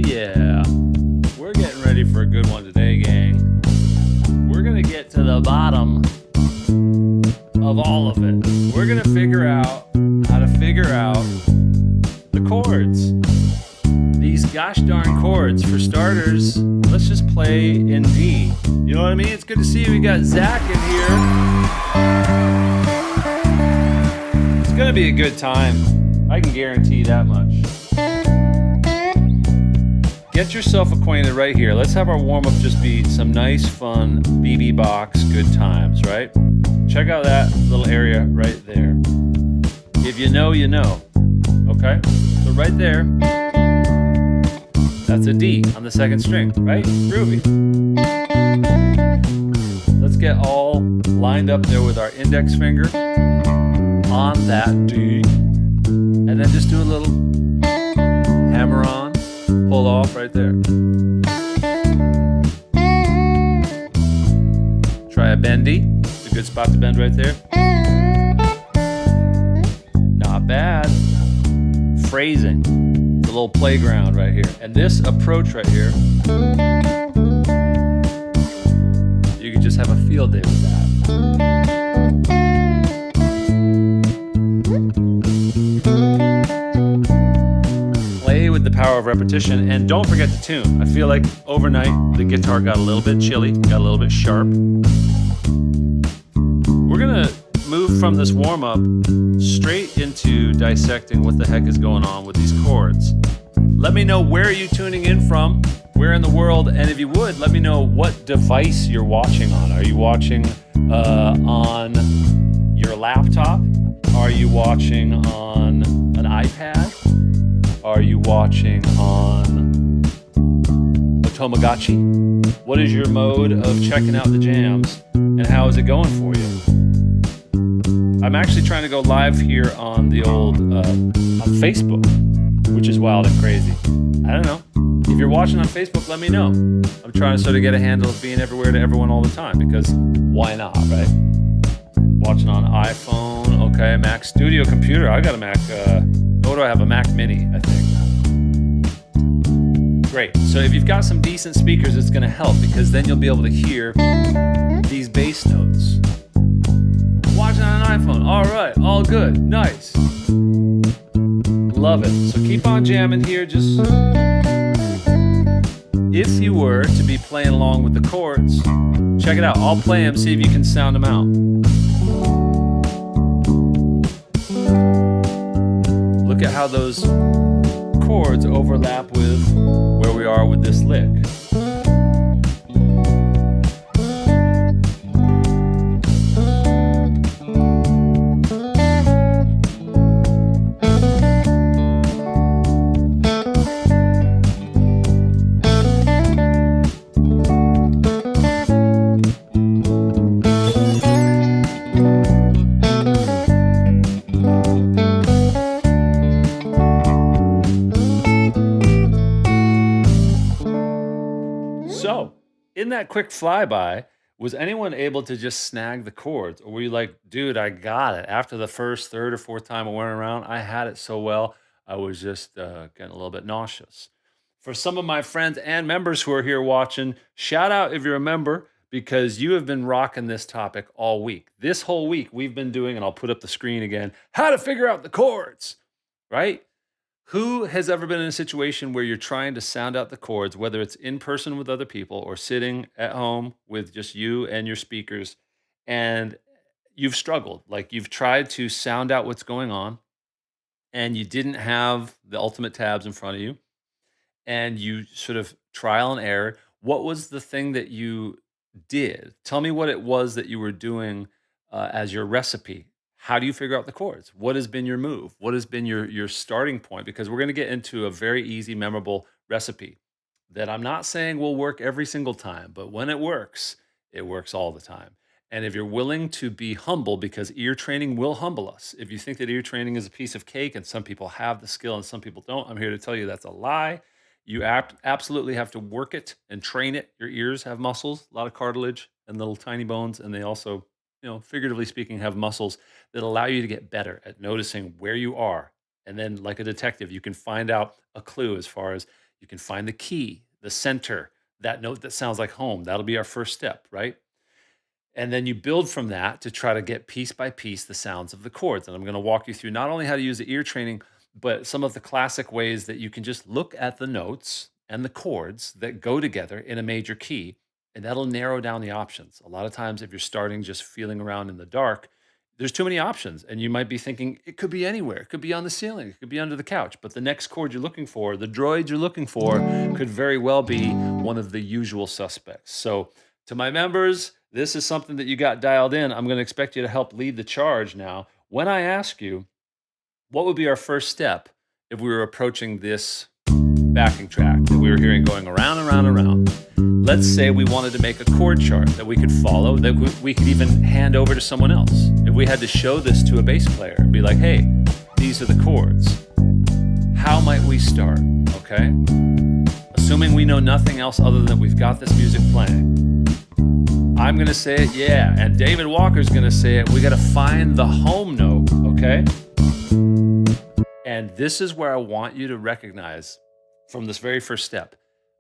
yeah. We're getting ready for a good one today, gang. We're going to get to the bottom of all of it. We're going to figure out how to figure out the chords. These gosh darn chords. For starters, let's just play in D. You know what I mean? It's good to see you. We got Zach in here. It's going to be a good time. I can guarantee that much. Get yourself acquainted right here. Let's have our warm-up just be some nice, fun, BB box, good times, right? Check out that little area right there. If you know, you know. Okay? So right there, that's a D on the second string, right? Groovy. Let's get all lined up there with our index finger on that D. And then just do a little hammer on, pull off right there. Try a bendy. It's a good spot to bend right there. Not bad. Phrasing. It's a little playground right here. And this approach right here, you can just have a field day with that. Play with the power of repetition, and don't forget to tune. I feel like overnight the guitar got a little bit chilly, got a little bit sharp. We're gonna move from this warm-up straight into dissecting what the heck is going on with these chords. Let me know where are you tuning in from, where in the world, and if you would, let me know what device you're watching on. Are you watching on your laptop? Are you watching on an iPad? Are you watching on a Tamagotchi? What is your mode of checking out the jams, and how is it going for you? I'm actually trying to go live here on the old on Facebook, which is wild and crazy. I don't know. If you're watching on Facebook, let me know. I'm trying to sort of get a handle of being everywhere to everyone all the time, because why not, right? Watching on iPhone, okay, Mac Studio computer. I got a Mac, what do I have? A Mac Mini, I think. Great. So if you've got some decent speakers, it's going to help, because then you'll be able to hear these bass notes. Watching on an iPhone. All right. All good. Nice. Love it. So keep on jamming here. Just if you were to be playing along with the chords, check it out. I'll play them, see if you can sound them out. Look at how those chords overlap with where we are with this lick. So, in that quick flyby, was anyone able to just snag the chords? Or were you like, dude, I got it. After the first, third, or fourth time I went around, I had it so well, I was just getting a little bit nauseous. For some of my friends and members who are here watching, shout out if you're a member, because you have been rocking this topic all week. This whole week, we've been doing, and I'll put up the screen again, how to figure out the chords, right? Who has ever been in a situation where you're trying to sound out the chords, whether it's in person with other people or sitting at home with just you and your speakers, and you've struggled? Like, you've tried to sound out what's going on, and you didn't have the ultimate tabs in front of you, and you sort of trial and error. What was the thing that you did? Tell me what it was that you were doing as your recipe. How do you figure out the chords? What has been your move? What has been your starting point? Because we're going to get into a very easy, memorable recipe that I'm not saying will work every single time, but when it works all the time. And if you're willing to be humble, because ear training will humble us. If you think that ear training is a piece of cake and some people have the skill and some people don't, I'm here to tell you that's a lie. You absolutely have to work it and train it. Your ears have muscles, a lot of cartilage and little tiny bones, and they also, figuratively speaking, have muscles that allow you to get better at noticing where you are. And then, like a detective, you can find out a clue as far as You can find the key, the center, that note that sounds like home. That'll be our first step, right? And then you build from that to try to get piece by piece the sounds of the chords. And I'm going to walk you through not only how to use the ear training, but some of the classic ways that you can just look at the notes and the chords that go together in a major key, and that'll narrow down the options. A lot of times, if you're starting just feeling around in the dark, there's too many options, and you might be thinking it could be anywhere. It could be on the ceiling, it could be under the couch. But the next chord you're looking for, the droid you're looking for, could very well be one of the usual suspects. So, to my members, this is something that you got dialed in. I'm going to expect you to help lead the charge now. When I ask you, what would be our first step if we were approaching this backing track that we were hearing going around and around and around? Let's say we wanted to make a chord chart that we could follow, that we could even hand over to someone else. If we had to show this to a bass player and be like, hey, these are the chords, how might we start? Okay? Assuming we know nothing else other than we've got this music playing. I'm going to say it, yeah. And David Walker's going to say it. We got to find the home note, okay? And this is where I want you to recognize from this very first step,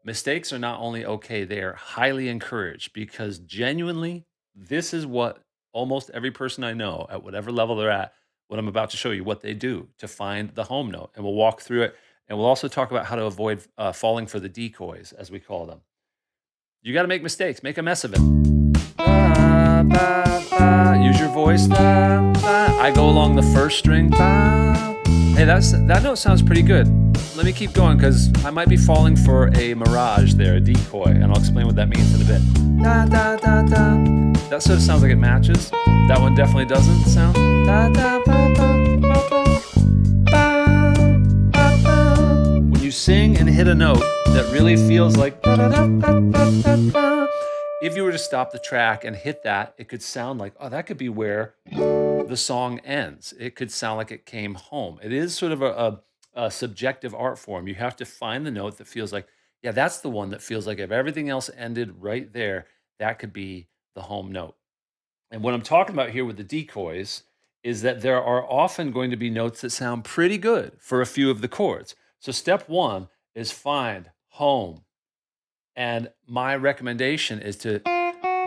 mistakes are not only okay, they are highly encouraged, because genuinely, this is what almost every person I know at whatever level they're at, what I'm about to show you, what they do to find the home note. And we'll walk through it. And we'll also talk about how to avoid falling for the decoys, as we call them. You got to make mistakes, make a mess of it. Ba, ba, ba. Use your voice. Ba, ba. I go along the first string. Ba. Hey, that note sounds pretty good. Let me keep going, because I might be falling for a mirage there, a decoy, and I'll explain what that means in a bit. Da, da, da, da. That sort of sounds like it matches. That one definitely doesn't sound. Da, da, ba, ba, ba, ba. Ba, ba, ba. When you sing and hit a note that really feels like da, da, da, da, da, da, da. If you were to stop the track and hit that, it could sound like, oh, that could be where the song ends. It could sound like it came home. It is sort of a subjective art form. You have to find the note that feels like, yeah, that's the one that feels like if everything else ended right there, that could be the home note. And what I'm talking about here with the decoys is that there are often going to be notes that sound pretty good for a few of the chords. So step one is find home. And my recommendation is to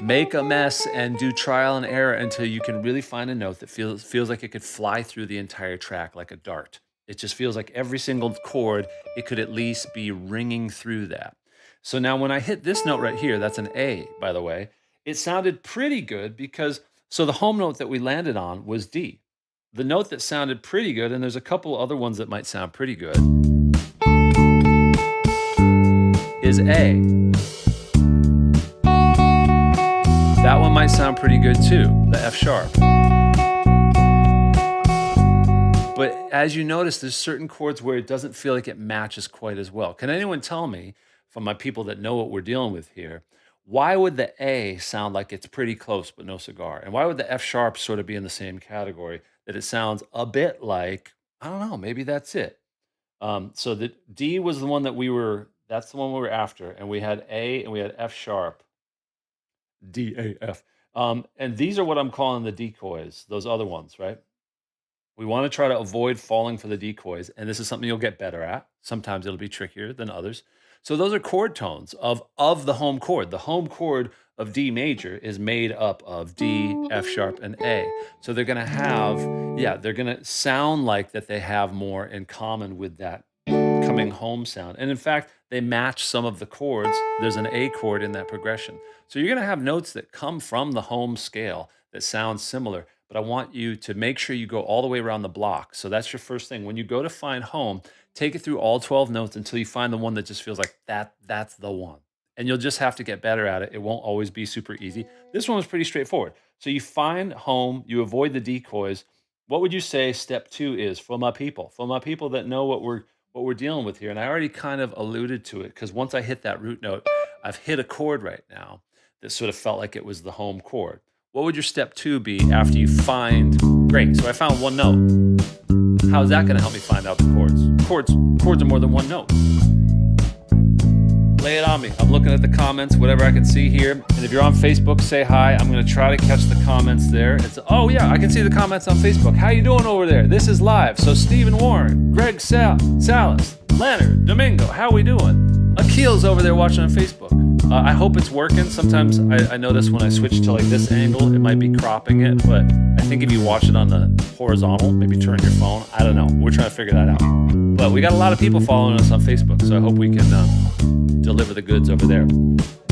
make a mess and do trial and error until you can really find a note that feels like it could fly through the entire track like a dart. It just feels like every single chord, it could at least be ringing through that. So now when I hit this note right here, that's an A, by the way, it sounded pretty good because, so the home note that we landed on was D. The note that sounded pretty good, and there's a couple other ones that might sound pretty good, is A. That one might sound pretty good too, the F sharp. But as you notice, there's certain chords where it doesn't feel like it matches quite as well. Can anyone tell me, from my people that know what we're dealing with here, why would the A sound like it's pretty close but no cigar? And why would the F sharp sort of be in the same category, that it sounds a bit like, I don't know, maybe that's it. So the D was the one that's the one we were after. And we had A and we had F sharp. D, A, F. And these are what I'm calling the decoys, those other ones, right? We want to try to avoid falling for the decoys, and this is something you'll get better at. Sometimes it'll be trickier than others. So those are chord tones of the home chord. The home chord of D major is made up of D, F sharp, and A. So they're going to have, they're going to sound like that they have more in common with that coming home sound. And in fact, they match some of the chords. There's an A chord in that progression. So you're going to have notes that come from the home scale that sound similar, but I want you to make sure you go all the way around the block. So that's your first thing. When you go to find home, take it through all 12 notes until you find the one that just feels like that's the one. And you'll just have to get better at it. It won't always be super easy. This one was pretty straightforward. So you find home, you avoid the decoys. What would you say step 2 is for my people that know what we're dealing with here? And I already kind of alluded to it, because once I hit that root note, I've hit a chord right now that sort of felt like it was the home chord. What would your step 2 be after you find, great, so I found one note. How's that gonna help me find out the chords? Chords are more than one note. Lay it on me. I'm looking at the comments, whatever I can see here. And if you're on Facebook, say hi. I'm gonna try to catch the comments there. Oh yeah, I can see the comments on Facebook. How you doing over there? This is live. So Stephen Warren, Greg Salas, Leonard, Domingo, how we doing? Akil's over there watching on Facebook. I hope it's working. Sometimes I notice when I switch to like this angle, it might be cropping it, but I think if you watch it on the horizontal, maybe turn your phone. I don't know. We're trying to figure that out. But we got a lot of people following us on Facebook, so I hope we can deliver the goods over there.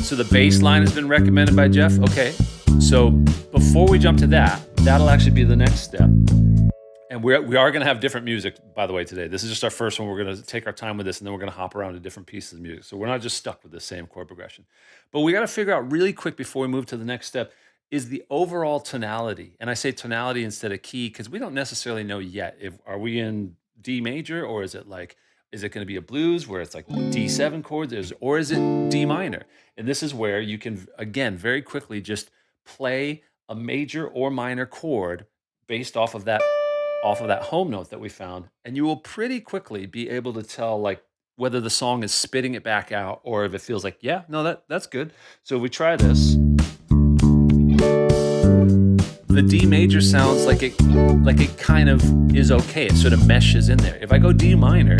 So the bass line has been recommended by Jeff. Okay. So before we jump to that, that'll actually be the next step. And we are going to have different music, by the way, today. This is just our first one. We're going to take our time with this, and then we're going to hop around to different pieces of music. So we're not just stuck with the same chord progression. But we got to figure out really quick before we move to the next step is the overall tonality. And I say tonality instead of key because we don't necessarily know yet. If are we in D major, or is it like is it going to be a blues where it's like D7 chords, or is it D minor? And this is where you can again very quickly just play a major or minor chord based off of that home note that we found, and you will pretty quickly be able to tell like whether the song is spitting it back out or if it feels like, yeah, no, that's good. So if we try this, the D major sounds like it kind of is okay. It sort of meshes in there. If I go D minor,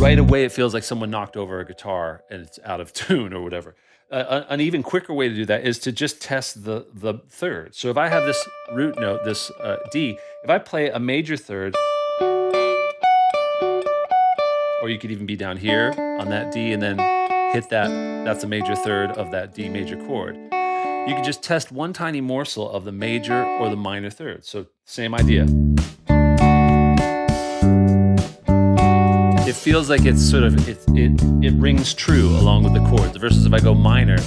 right away it feels like someone knocked over a guitar and it's out of tune or whatever. An even quicker way to do that is to just test the third. So if I have this root note, this D, if I play a major third, or you could even be down here on that D and then hit that's a major third of that D major chord. You can just test one tiny morsel of the major or the minor third. So same idea. It feels like it's sort of it rings true along with the chords versus if I go minor,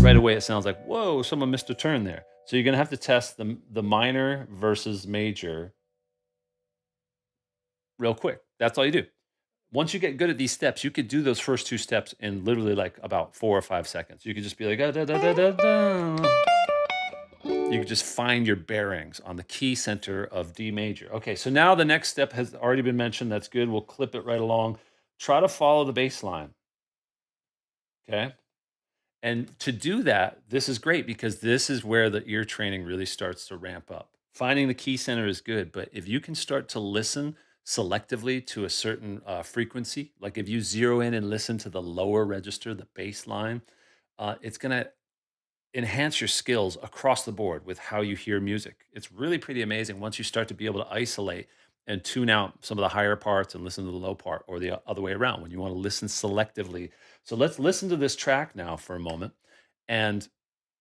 right away it sounds like, whoa, someone missed a turn there. So you're gonna have to test the minor versus major real quick. That's all you do. Once you get good at these steps, you could do those first two steps in literally like about 4 or 5 seconds. You could just be like, "Ah, da, da, da, da, da." You could just find your bearings on the key center of D major. Okay, so now the next step has already been mentioned. That's good. We'll clip it right along. Try to follow the bass line. Okay. And to do that, this is great because this is where the ear training really starts to ramp up. Finding the key center is good, but if you can start to listen selectively to a certain frequency, like if you zero in and listen to the lower register, the bass line, it's going to enhance your skills across the board with how you hear music. It's really pretty amazing once you start to be able to isolate and tune out some of the higher parts and listen to the low part, or the other way around when you want to listen selectively. So let's listen to this track now for a moment, and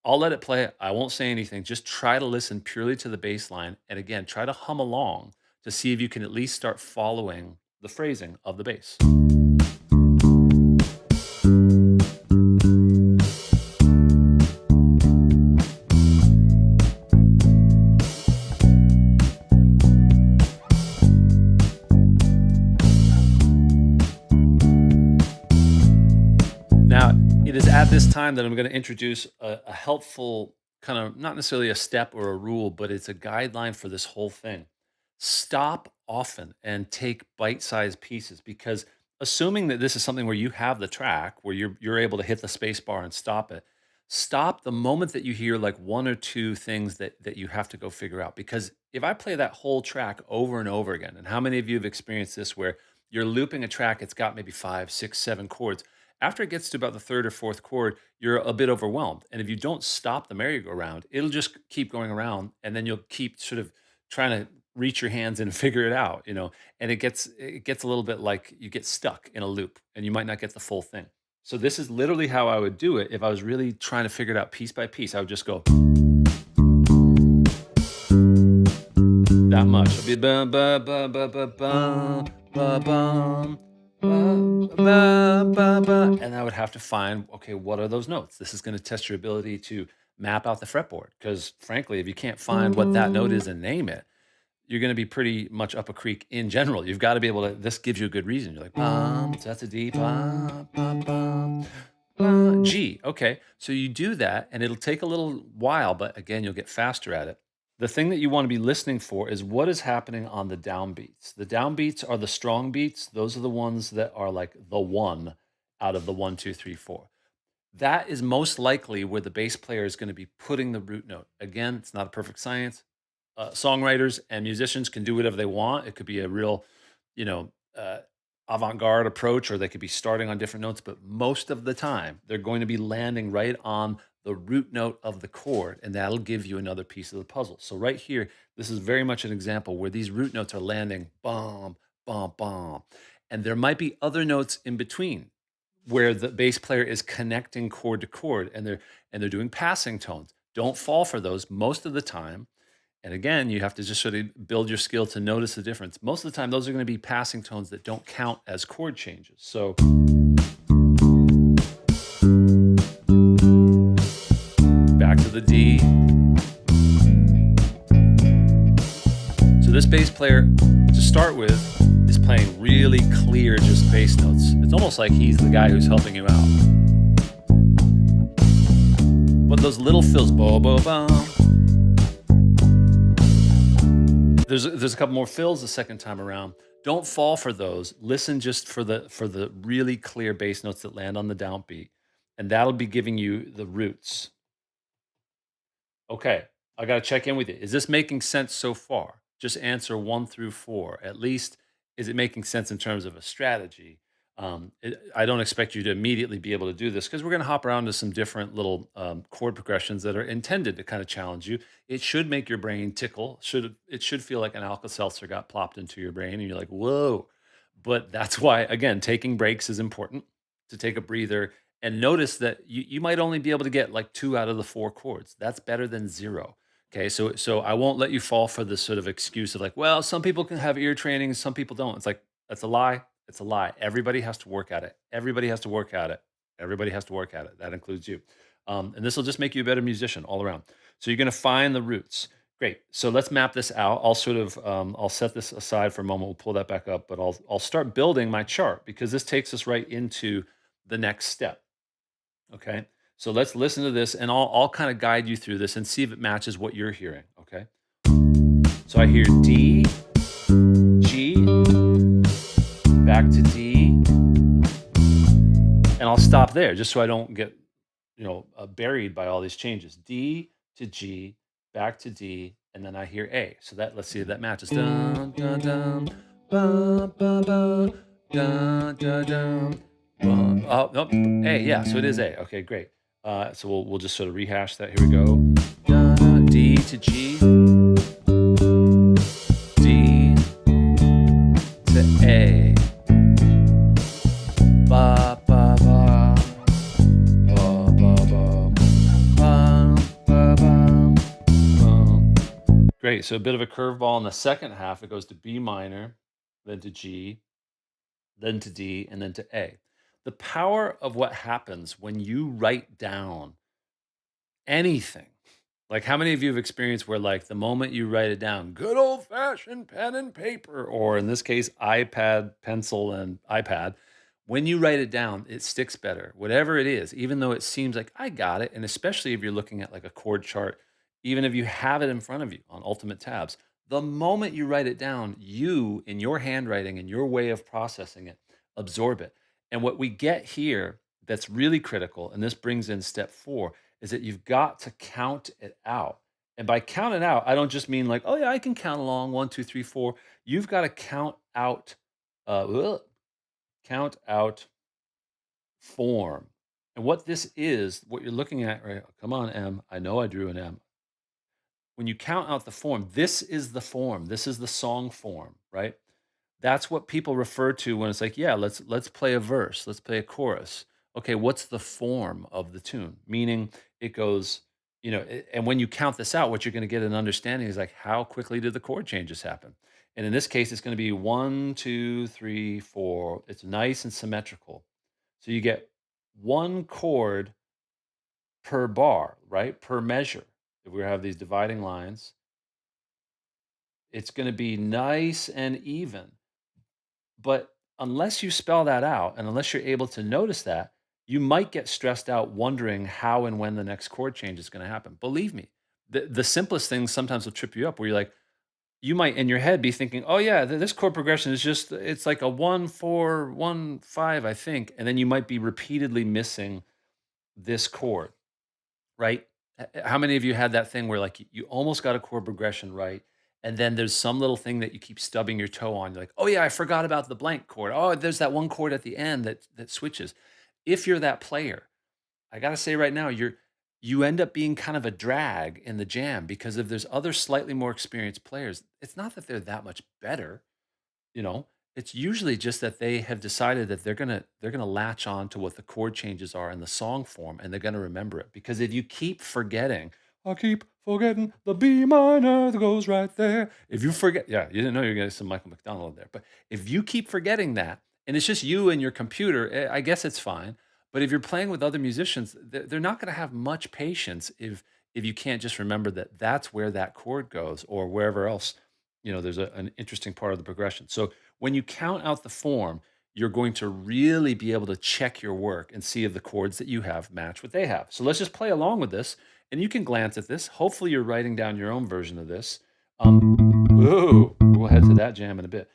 I'll let it play. I won't say anything. Just try to listen purely to the bass line. And again, try to hum along to see if you can at least start following the phrasing of the bass. Now, it is at this time that I'm going to introduce a helpful kind of not necessarily a step or a rule, but it's a guideline for this whole thing. Stop often and take bite-sized pieces because assuming that this is something where you have the track where you're able to hit the space bar and stop it, stop the moment that you hear like one or two things that you have to go figure out. Because if I play that whole track over and over again, and how many of you have experienced this where you're looping a track, it's got maybe 5, 6, 7 chords. After it gets to about the third or fourth chord, you're a bit overwhelmed. And if you don't stop the merry-go-round, it'll just keep going around, and then you'll keep sort of trying to reach your hands in and figure it out, and it gets a little bit like you get stuck in a loop and you might not get the full thing. So this is literally how I would do it if I was really trying to figure it out piece by piece. I would just go that much. It'd be ba ba ba ba ba ba ba bum, ba ba ba ba, and I would have to find, okay, what are those notes? This is going to test your ability to map out the fretboard because frankly, if you can't find what that note is and name it, you're gonna be pretty much up a creek in general. You've got to be able to. This gives you a good reason. You're like, so that's a D, bum, bum, bum, G. Okay, so you do that, and it'll take a little while, but again, you'll get faster at it. The thing that you want to be listening for is what is happening on the downbeats. The downbeats are the strong beats. Those are the ones that are like the one out of the 1, 2, 3, 4. That is most likely where the bass player is going to be putting the root note. Again, it's not a perfect science. Songwriters and musicians can do whatever they want. It could be a real you know, uh, avant-garde approach, or they could be starting on different notes, but most of the time they're going to be landing right on the root note of the chord, and that'll give you another piece of the puzzle. So right here, this is very much an example where these root notes are landing bomb, bomb, bomb. And there might be other notes in between where the bass player is connecting chord to chord, and they're doing passing tones. Don't fall for those most of the time. And again, you have to just sort of build your skill to notice the difference. Most of the time, those are going to be passing tones that don't count as chord changes. So back to the D. So this bass player, to start with, is playing really clear, just bass notes. It's almost like he's the guy who's helping you out. But those little fills, bo bo bum. There's a couple more fills the second time around. Don't fall for those. Listen just for the really clear bass notes that land on the downbeat, and that'll be giving you the roots. Okay, I got to check in with you. Is this making sense so far? Just answer 1 through 4. At least, is it making sense in terms of a strategy? I don't expect you to immediately be able to do this because we're going to hop around to some different little chord progressions that are intended to kind of challenge you. It should make your brain tickle. It should feel like an Alka Seltzer got plopped into your brain, and you're like, whoa. But that's why, again, taking breaks is important, to take a breather and notice that you might only be able to get like 2 out of the 4 chords. That's better than 0. Okay, so I won't let you fall for this sort of excuse of like, well, some people can have ear training, and some people don't. It's like, that's a lie. It's a lie. Everybody has to work at it. Everybody has to work at it. Everybody has to work at it. That includes you. And this will just make you a better musician all around. So you're going to find the roots. Great. So let's map this out. I'll sort of I'll set this aside for a moment. We'll pull that back up, but I'll start building my chart because this takes us right into the next step. Okay. So let's listen to this, and I'll kind of guide you through this and see if it matches what you're hearing. Okay. So I hear D, G, back to D, and I'll stop there just so I don't get, buried by all these changes. D to G, back to D, and then I hear A. So that, let's see if that matches. Dun, dun, dun, ba, ba, ba, dun, dun, dun, oh, nope. A, yeah. So it is A. Okay, great. So we'll just sort of rehash that. Here we go. D to G, D to A. Ba ba ba, ba ba ba, ba ba ba, ba. Great. So a bit of a curveball in the second half. It goes to B minor, then to G, then to D, and then to A. The power of what happens when you write down anything. Like, how many of you have experienced where, like, the moment you write it down, good old fashioned pen and paper, or in this case, iPad, pencil, and iPad, when you write it down, it sticks better, whatever it is, even though it seems like I got it. And especially if you're looking at like a chord chart, even if you have it in front of you on Ultimate Tabs, the moment you write it down, you, in your handwriting and your way of processing it, absorb it. And what we get here that's really critical, and this brings in step 4, is that you've got to count it out. And by count it out, I don't just mean like, oh yeah, I can count along 1, 2, 3, 4. You've got to uh, count out form. And what this is, what you're looking at, right? Come on, M. I know I drew an M. When you count out the form, this is the form. This is the song form, right? That's what people refer to when it's like, yeah, let's play a verse, let's play a chorus. Okay, what's the form of the tune? Meaning it goes, and when you count this out, what you're going to get an understanding is like, how quickly did the chord changes happen? And in this case, it's going to be 1, 2, 3, 4. It's nice and symmetrical. So you get one chord per bar, right? Per measure. If we have these dividing lines, it's going to be nice and even. But unless you spell that out and unless you're able to notice that, you might get stressed out wondering how and when the next chord change is going to happen. Believe me, the simplest things sometimes will trip you up where you're like, you might in your head be thinking, oh, yeah, this chord progression is just, it's like a 1, 4, 1, 5, I think. And then you might be repeatedly missing this chord, right? How many of you had that thing where like you almost got a chord progression right? And then there's some little thing that you keep stubbing your toe on. You're like, oh yeah, I forgot about the blank chord. Oh, there's that one chord at the end that switches. If you're that player, I gotta say right now, you end up being kind of a drag in the jam because if there's other slightly more experienced players, it's not that they're that much better, you know, it's usually just that they have decided that they're gonna latch on to what the chord changes are in the song form, and they're gonna remember it. Because if you keep forgetting, I keep forgetting the B minor that goes right there. If you forget, yeah, you didn't know you were getting some Michael McDonald there, but if you keep forgetting that, and it's just you and your computer, I guess it's fine. But if you're playing with other musicians, they're not gonna have much patience if you can't just remember that that's where that chord goes or wherever else, there's an interesting part of the progression. So when you count out the form, you're going to really be able to check your work and see if the chords that you have match what they have. So let's just play along with this, and you can glance at this. Hopefully, you're writing down your own version of this. Ooh, we'll head to that jam in a bit.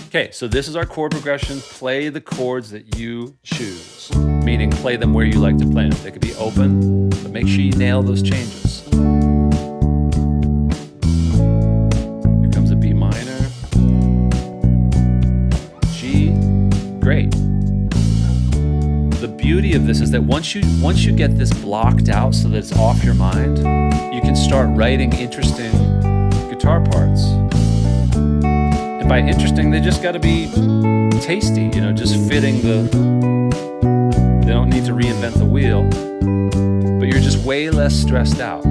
Okay, so this is our chord progression. Play the chords that you choose, meaning play them where you like to play them. They could be open, but make sure you nail those changes. Here comes a B minor, G. Great. The beauty of this is that once you get this blocked out so that it's off your mind, you can start writing interesting guitar parts. And by interesting, they just got to be tasty, just fitting they don't need to reinvent the wheel, but you're just way less stressed out.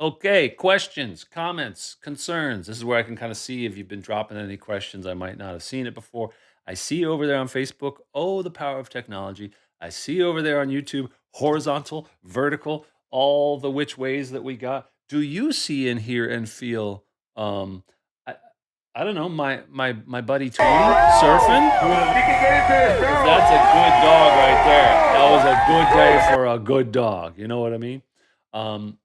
Okay, questions, comments, concerns. This is where I can kind of see if you've been dropping any questions. I might not have seen it before. I see over there on Facebook, oh, the power of technology. I see over there on YouTube, horizontal, vertical, all the which ways that we got. Do you see and hear and feel I, I don't know, my buddy Tony surfing? That's a good dog right there. That was a good day for a good dog. You know what I mean? Um,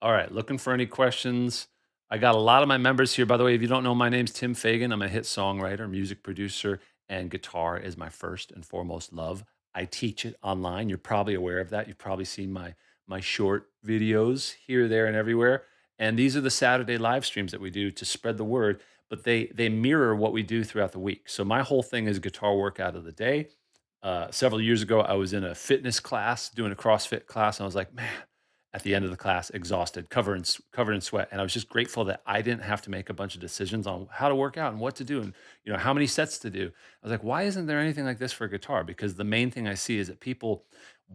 all right, looking for any questions. I got a lot of my members here. By the way, if you don't know, my name's Tim Fagan. I'm a hit songwriter, music producer, and guitar is my first and foremost love. I teach it online. You're probably aware of that. You've probably seen my short videos here, there, and everywhere. And these are the Saturday live streams that we do to spread the word, but they mirror what we do throughout the week. So my whole thing is guitar workout of the day. Several years ago, I was in a fitness class, doing a CrossFit class, and I was like, man, at the end of the class, exhausted, covered in sweat, and I was just grateful that I didn't have to make a bunch of decisions on how to work out and what to do, and how many sets to do. I was like, why isn't there anything like this for guitar? Because the main thing I see is that people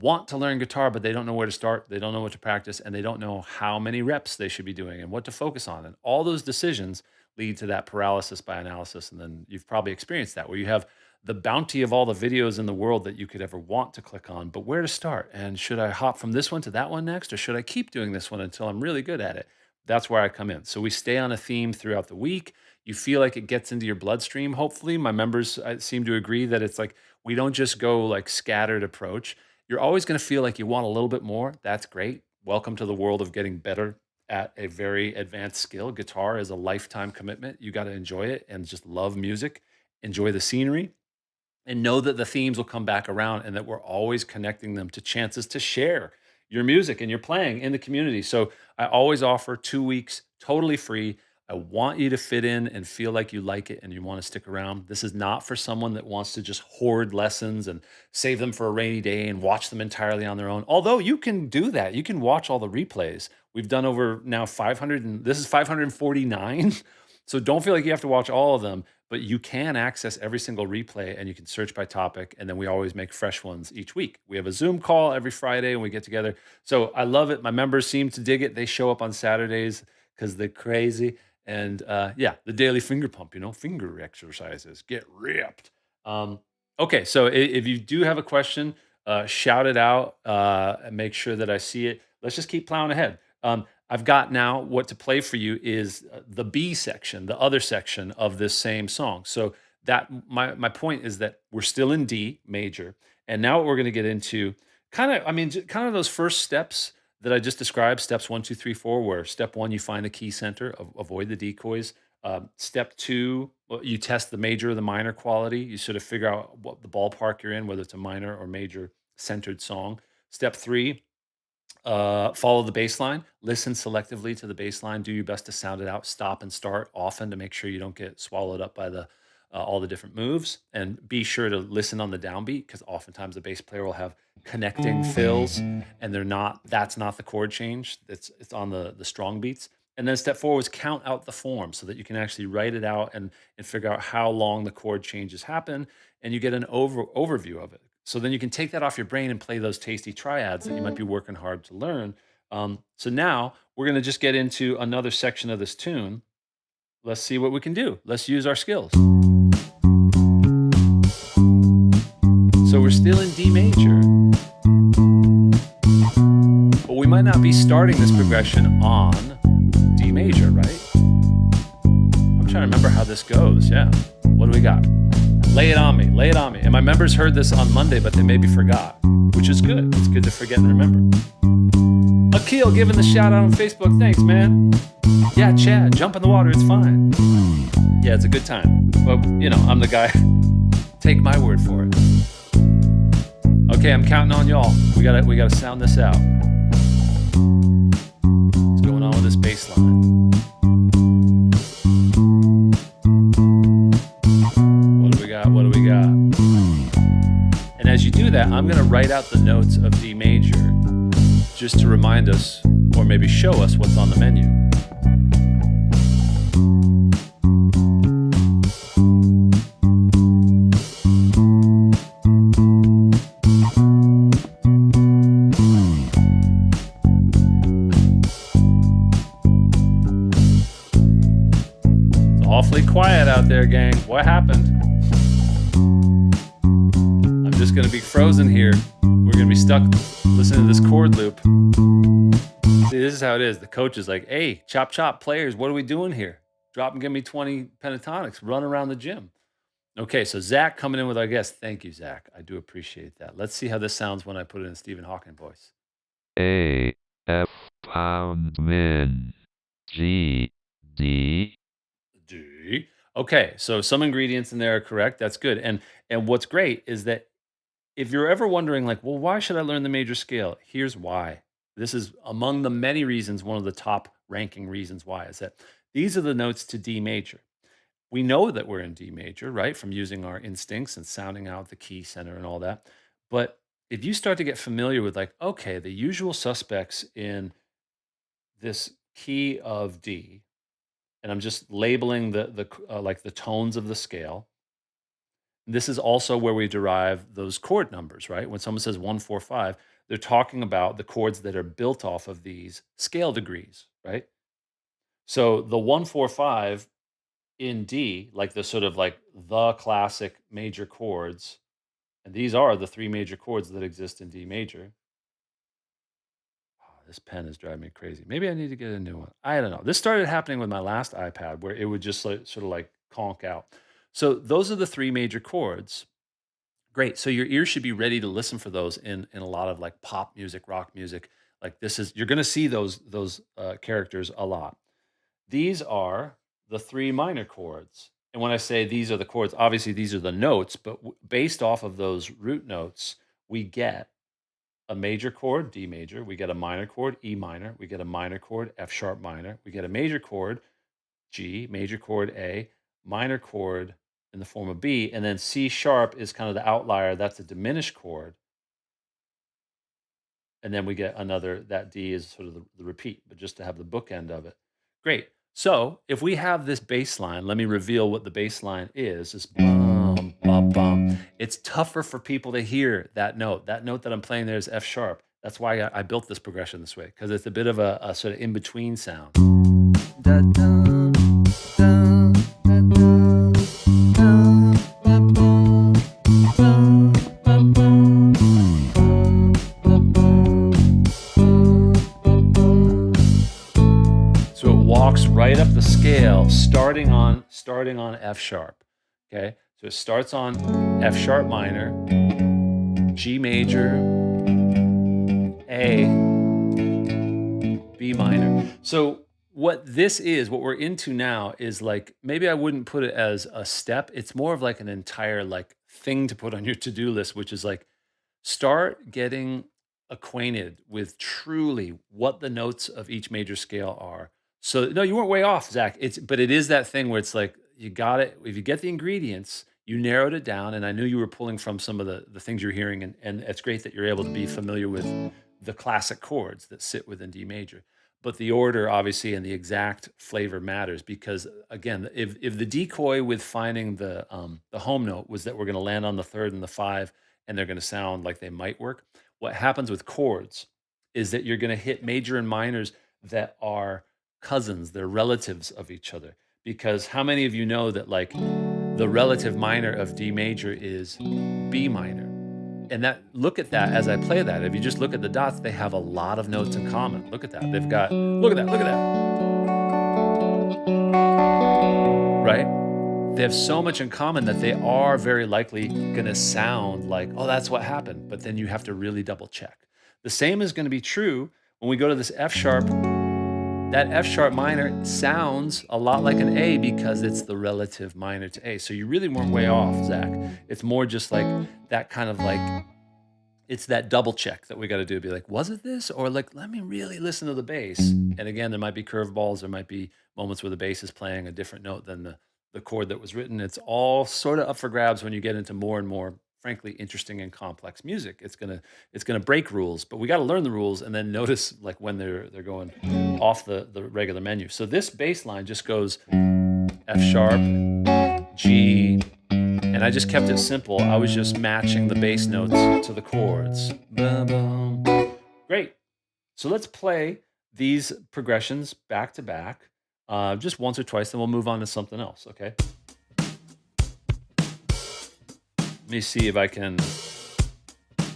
want to learn guitar, but they don't know where to start, they don't know what to practice, and they don't know how many reps they should be doing and what to focus on. And all those decisions lead to that paralysis by analysis. And then you've probably experienced that where you have the bounty of all the videos in the world that you could ever want to click on, but where to start? And should I hop from this one to that one next, or should I keep doing this one until I'm really good at it? That's where I come in. So we stay on a theme throughout the week. You feel like it gets into your bloodstream. Hopefully, my members seem to agree that it's like we don't just go like scattered approach. You're always going to feel like you want a little bit more. That's great. Welcome to the world of getting better at a very advanced skill. Guitar is a lifetime commitment. You got to enjoy it and just love music, enjoy the scenery, and know that the themes will come back around and that we're always connecting them to chances to share your music and your playing in the community. So I always offer 2 weeks totally free. I want you to fit in and feel like you like it and you want to stick around. This is not for someone that wants to just hoard lessons and save them for a rainy day and watch them entirely on their own. Although you can do that. You can watch all the replays. We've done over now 500 and this is 549. So don't feel like you have to watch all of them, but you can access every single replay and you can search by topic. And then we always make fresh ones each week. We have a Zoom call every Friday and we get together. So I love it. My members seem to dig it. They show up on Saturdays because they're crazy. And yeah, the daily finger pump, finger exercises, get ripped. Okay, so if you do have a question, shout it out and make sure that I see it. Let's just keep plowing ahead. I've got now what to play for you is the B section, the other section of this same song. So that my point is that we're still in D major, and now what we're going to get into kind of those first steps that I just described, steps 1, 2, 3, 4, where step one, you find the key center, avoid the decoys. Step two, well, you test the major or the minor quality. You sort of figure out what the ballpark you're in, whether it's a minor or major centered song. Step three, Follow the bass line, listen selectively to the bass line, do your best to sound it out, stop and start often to make sure you don't get swallowed up by the all the different moves, and be sure to listen on the downbeat because oftentimes the bass player will have connecting fills and that's not the chord change. It's on the strong beats. And then step 4 was count out the form so that you can actually write it out and figure out how long the chord changes happen and you get an overview of it. So then you can take that off your brain and play those tasty triads that you might be working hard to learn. So now we're going to just get into another section of this tune. Let's see what we can do. Let's use our skills. So we're still in D major, but we might not be starting this progression on D major, right? I'm trying to remember how this goes. Yeah. What do we got? Lay it on me. Lay it on me. And my members heard this on Monday, but they maybe forgot, which is good. It's good to forget and remember. Akil giving the shout out on Facebook. Thanks, man. Yeah, Chad, jump in the water. It's fine. Yeah, it's a good time. But, I'm the guy. Take my word for it. Okay, I'm counting on y'all. We gotta sound this out. What's going on with this bass line? What do we got? And as you do that, I'm going to write out the notes of D major just to remind us or maybe show us what's on the menu. It's awfully quiet out there, gang. What happened? Just going to be frozen here. We're going to be stuck listening to this chord loop. See, this is how it is. The coach is like, hey, chop, chop, players, what are we doing here? Drop and give me 20 pentatonics. Run around the gym. Okay, so Zach coming in with our guest. Thank you, Zach. I do appreciate that. Let's see how this sounds when I put it in Stephen Hawking voice. A, F, pound, min, G, D. D. Okay, so some ingredients in there are correct. That's good. And what's great is that if you're ever wondering, like, well, why should I learn the major scale? Here's why. This is among the many reasons, one of the top ranking reasons why is that these are the notes to D major. We know that we're in D major, right? From using our instincts and sounding out the key center and all that. But if you start to get familiar with, like, okay, the usual suspects in this key of D, and I'm just labeling like the tones of the scale. This is also where we derive those chord numbers, right? When someone says 145, they're talking about the chords that are built off of these scale degrees, right? So the 145 in D, like the sort of like the classic major chords, and these are the three major chords that exist in D major. Oh, this pen is driving me crazy. Maybe I need to get a new one. I don't know. This started happening with my last iPad where it would just like, sort of like conk out. So those are the three major chords. Great. So your ears should be ready to listen for those in a lot of like pop music, rock music. Like this is you're going to see those characters a lot. These are the three minor chords. And when I say these are the chords, obviously these are the notes, but based off of those root notes, we get a major chord, D major, we get a minor chord, E minor, we get a minor chord, F sharp minor, we get a major chord, G, major chord A, minor chord in the form of B, and then C sharp is kind of the outlier. That's a diminished chord. And then we get another, that D is sort of the repeat, but just to have the bookend of it. Great. So if we have this bass line, let me reveal what the bass line is. It's bum, bum, bum. It's tougher for people to hear that note. That note that I'm playing there is F sharp. That's why I built this progression this way, because it's a bit of a sort of in-between sound. Da, da, da, da, da, da, so it walks right up the scale, starting on F sharp. Okay, so it starts on F sharp minor, G major, A, B minor. So what this is, what we're into now is like, maybe I wouldn't put it as a step. It's more of like an entire like thing to put on your to-do list, which is like start getting acquainted with truly what the notes of each major scale are. So no, you weren't way off, Zach. But it is that thing where it's like you got it. If you get the ingredients, you narrowed it down, and I knew you were pulling from some of the things you're hearing, and it's great that you're able to be familiar with the classic chords that sit within D major. But the order, obviously, and the exact flavor matters because, again, if the decoy with finding the home note was that we're going to land on the third and the five, and they're going to sound like they might work, what happens with chords is that you're going to hit major and minors that are cousins, they're relatives of each other. Because how many of you know that like the relative minor of D major is B minor? And that look at that as I play that. If you just look at the dots, they have a lot of notes in common. Look at that. They've got look at that, right? They have so much in common that they are very likely going to sound like, oh, that's what happened. But then you have to really double check. The same is going to be true when we go to this F sharp. That F sharp minor sounds a lot like an A because it's the relative minor to A. So you really weren't way off, Zach. It's more just like that kind of like it's that double check that we gotta do, be like, "Was it this?" Or like, "Let me really listen to the bass." And again, there might be curveballs, there might be moments where the bass is playing a different note than the chord that was written. It's all sorta up for grabs when you get into more and more, frankly, interesting and complex music. It's gonna break rules, but we gotta learn the rules and then notice, like, when they're going off the regular menu. So this bass line just goes F sharp, G, and I just kept it simple. I was just matching the bass notes to the chords. Ba-bum. Great. So let's play these progressions back to back, just once or twice, then we'll move on to something else. Okay. Let me see if I can.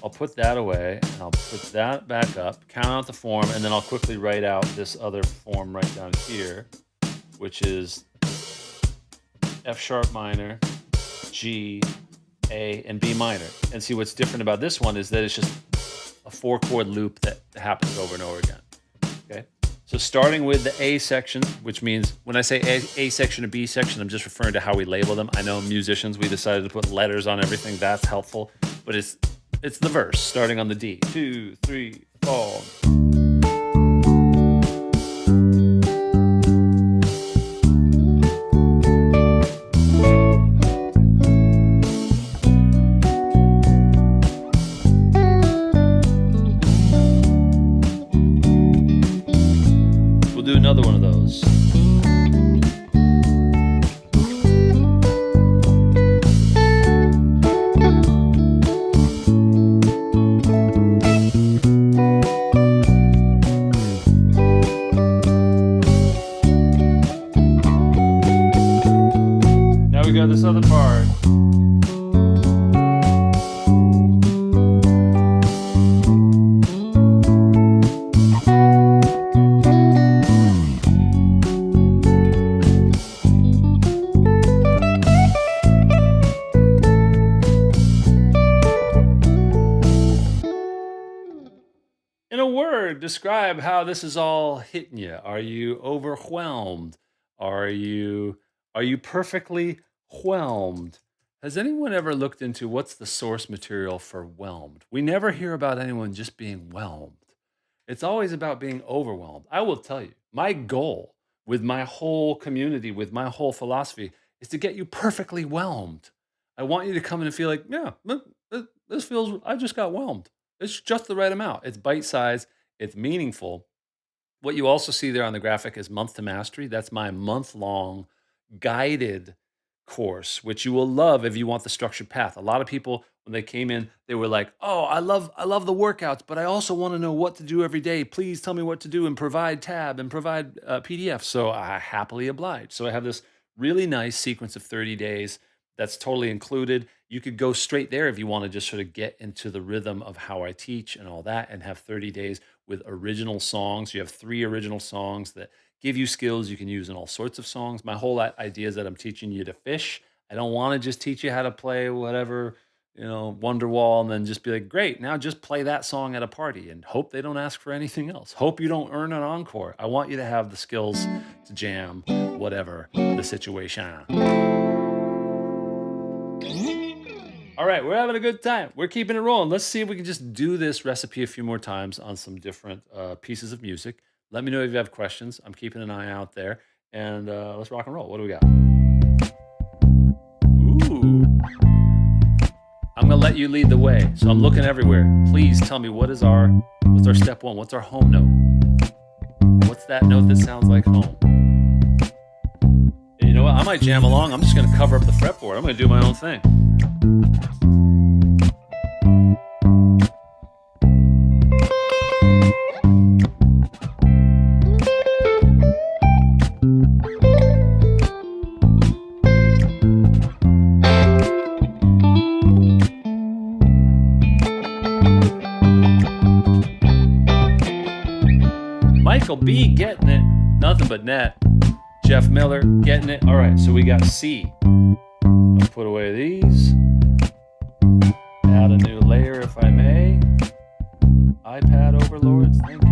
I'll put that away and I'll put that back up, count out the form, and then I'll quickly write out this other form right down here, which is F sharp minor, G, A, and B minor. And see what's different about this one is that it's just a four chord loop that happens over and over again. Okay. So starting with the A section, which means when I say A section or B section, I'm just referring to how we label them. I know musicians, we decided to put letters on everything. That's helpful, but it's the verse starting on the D. 2, 3, 4. We'll do another one of those. Now we got this other part. In a word, describe how this is all hitting you. Are you overwhelmed? Are you perfectly whelmed? Has anyone ever looked into what's the source material for whelmed? We never hear about anyone just being whelmed. It's always about being overwhelmed. I will tell you, my goal with my whole community, with my whole philosophy, is to get you perfectly whelmed. I want you to come in and feel like, yeah, this feels, I just got whelmed. It's just the right amount. It's bite size, it's meaningful. What you also see there on the graphic is Month to Mastery. That's my month long guided course, which you will love if you want the structured path. A lot of people, when they came in, they were like, "Oh, I love the workouts, but I also want to know what to do every day. Please tell me what to do and provide tab and provide PDF." So I happily oblige. So I have this really nice sequence of 30 days that's totally included. You could go straight there if you want to just sort of get into the rhythm of how I teach and all that, and have 30 days with original songs. You have 3 original songs that give you skills you can use in all sorts of songs. My whole idea is that I'm teaching you to fish. I don't want to just teach you how to play whatever, Wonderwall, and then just be like, great, now just play that song at a party and hope they don't ask for anything else. Hope you don't earn an encore. I want you to have the skills to jam, whatever the situation. All right, we're having a good time. We're keeping it rolling. Let's see if we can just do this recipe a few more times on some different pieces of music. Let me know if you have questions. I'm keeping an eye out there. And let's rock and roll. What do we got? Ooh. I'm gonna let you lead the way. So I'm looking everywhere. Please tell me what's our step one? What's our home note? What's that note that sounds like home? And you know what? I might jam along. I'm just gonna cover up the fretboard. I'm gonna do my own thing. Michael B getting it. Nothing but net. Jeff Miller getting it. All right, so we got C. I'll put away these. Add a new layer if I may. iPad overlords, thank you.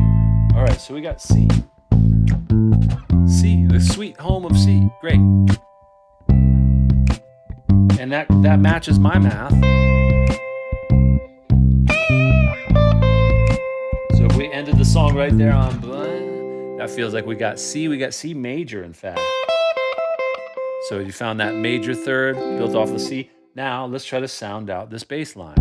All right, so we got C. C, the sweet home of C. Great. And that matches my math. So if we ended the song right there on that feels like we got C major, in fact. So you found that major third built off the C. Now let's try to sound out this bass line.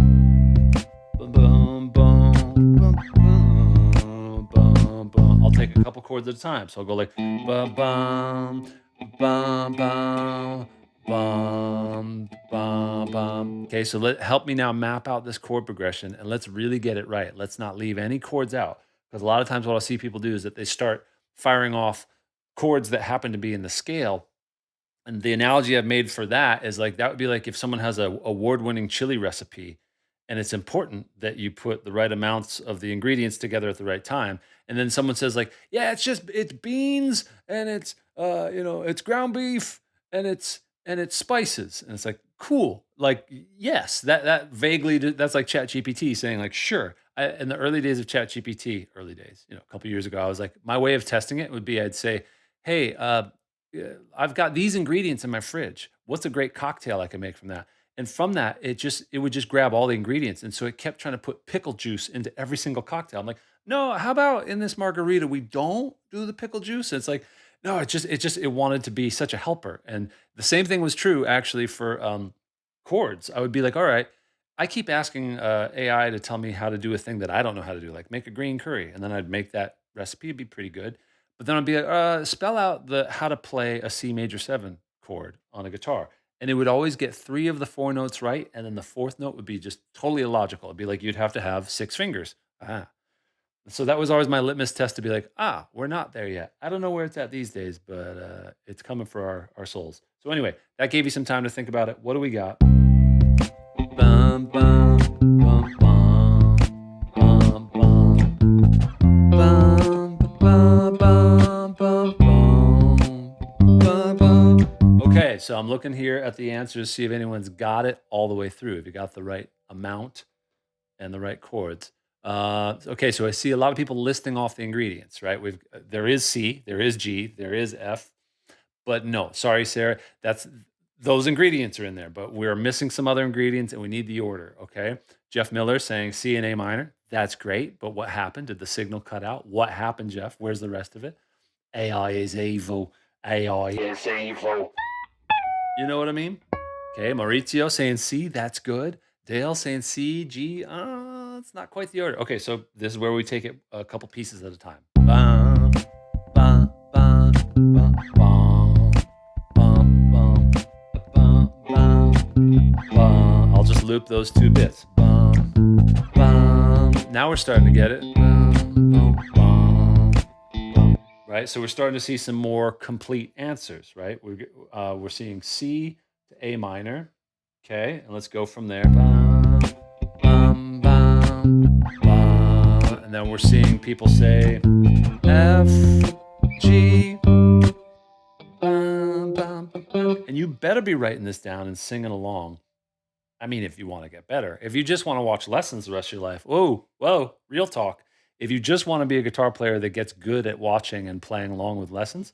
Bum, bum, bum, bum, bum, bum, bum. I'll take a couple chords at a time. So I'll go like bum, bum, bum, bum, bum, bum, bum. Okay, so help me now map out this chord progression and let's really get it right. Let's not leave any chords out. Because a lot of times what I see people do is that they start firing off chords that happen to be in the scale. And the analogy I've made for that is like that would be like if someone has a award-winning chili recipe and it's important that you put the right amounts of the ingredients together at the right time. And then someone says like, yeah, it's beans and it's ground beef and it's spices. And it's like, cool. Like, yes, that vaguely that's like Chat GPT saying like, sure. In the early days of Chat GPT, early days, a couple years ago, I was like, my way of testing it would be I'd say, hey, yeah, I've got these ingredients in my fridge. What's a great cocktail I can make from that? And from that, it would just grab all the ingredients. And so it kept trying to put pickle juice into every single cocktail. I'm like, no, how about in this margarita we don't do the pickle juice? And it's like, no, it wanted to be such a helper. And the same thing was true actually for chords. I would be like, all right, I keep asking AI to tell me how to do a thing that I don't know how to do, like make a green curry, and then I'd make that recipe. It'd be pretty good. But then I'd be like, spell out the how to play a C major seven chord on a guitar, and it would always get three of the four notes right, and then the fourth note would be just totally illogical. It'd be like you'd have to have six fingers. Ah, so that was always my litmus test to be like, we're not there yet. I don't know where it's at these days, but it's coming for our souls. So anyway, that gave you some time to think about it. What do we got? Bum, bum, bum, bum, bum, bum. Bum, bum, bum, bum, bum, bum, bum. Okay, so I'm looking here at the answers, see if anyone's got it all the way through, if you got the right amount and the right chords. Okay, so I see a lot of people listing off the ingredients, right? There is C, there is G, there is F, but no, sorry, Sarah, those ingredients are in there, but we're missing some other ingredients and we need the order, okay? Jeff Miller saying C and A minor. That's great, but what happened? Did the signal cut out? What happened, Jeff? Where's the rest of it? AI is evil. AI is evil. You know what I mean? Okay, Maurizio saying C, that's good. Dale saying C, G, it's not quite the order. Okay, so this is where we take it a couple pieces at a time. Bum, bum, bum, bum, bum, bum, bum, bum, bum, bum. I'll just loop those two bits. Bum, bum. Now we're starting to get it. Bum, bum, bum, bum. Right, so we're starting to see some more complete answers. Right, we're seeing C to A minor. Okay, and let's go from there. Bum, bum, bum, bum. And then we're seeing people say F, G, bum, bum, bum, bum. And you better be writing this down and singing along. I mean, if you want to get better. If you just want to watch lessons the rest of your life, whoa, real talk. If you just want to be a guitar player that gets good at watching and playing along with lessons,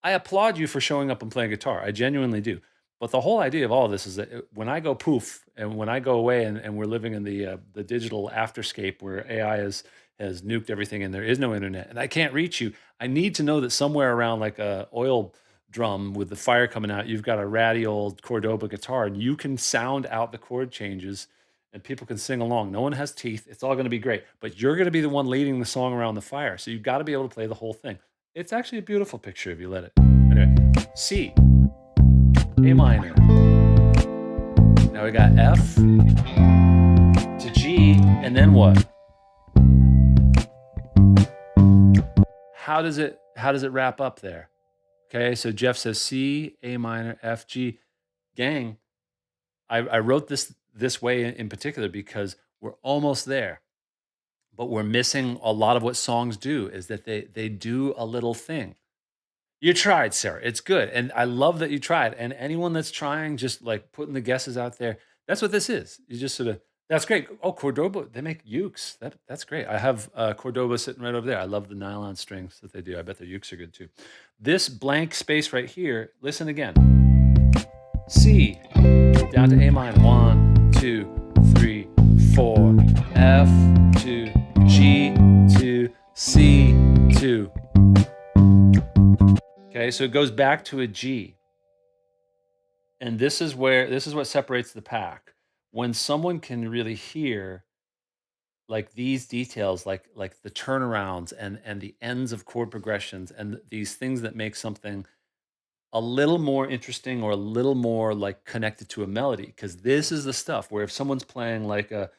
I applaud you for showing up and playing guitar. I genuinely do. But the whole idea of all this is that when I go poof and when I go away and we're living in the digital afterscape where AI has nuked everything and there is no internet and I can't reach you, I need to know that somewhere around like a oil drum with the fire coming out, you've got a ratty old Cordoba guitar and you can sound out the chord changes and people can sing along. No one has teeth. It's all going to be great, but you're going to be the one leading the song around the fire. So you've got to be able to play the whole thing. It's actually a beautiful picture if you let it. Anyway, C, A minor. Now we got F to G, and then what? How does it wrap up there? Okay, so Jeff says C, A minor, F, G. Gang, I wrote this way in particular because we're almost there, but we're missing a lot of what songs do is that they do a little thing. You tried, Sarah. It's good. And I love that you tried. And anyone that's trying, just like putting the guesses out there, that's what this is. You just sort of, that's great. Oh, Cordoba, they make ukes. That's great. I have Cordoba sitting right over there. I love the nylon strings that they do. I bet their ukes are good too. This blank space right here, listen again. C, down to A minor. 1, 2, 3, 4. F to G to C to. Okay, so it goes back to a G. And this is what separates the pack. When someone can really hear like these details, like the turnarounds and the ends of chord progressions and these things that make something a little more interesting or a little more like connected to a melody. Because this is the stuff where if someone's playing like a